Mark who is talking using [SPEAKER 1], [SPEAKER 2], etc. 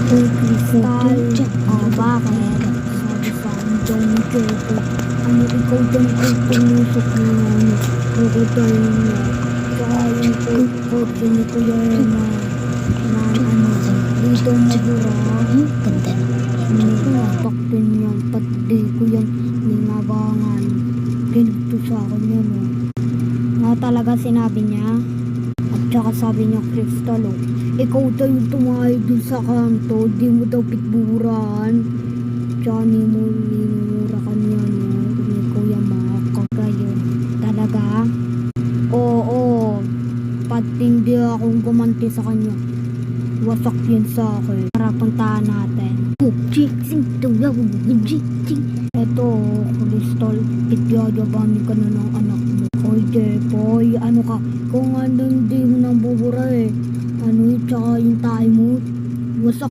[SPEAKER 1] Uy, Crystal. Bakit? Sabi sa akin daw ni Jeko. Ikaw daw ang pumusok na crocodile niya. Tsaka yung kotse ni Kuya Rema. Dito mabura.
[SPEAKER 2] Ganda naman yun.
[SPEAKER 1] Taktin niya. Pati ko yan ninabangan. Ganito sa akin yan. Nga talaga sinabi niya. At saka sabi niya, Crystal, ikaw daw yung tumayo dun sa kanto, di mo daw pitburan. Tsaka ni mo minumura ka niya, ni Kuya Maka. Gayon. Talaga? Oo. Pati hindi akong gumanti sa kanya. Wasak yun sa akin. Tara, puntahan natin. Eto, Crystal, ityayabani ka na ng anak mo. Hoy, Jepoy, ano ka? Kung ano hindi mo nang bubura ano tsaka yung tayo mo, wasak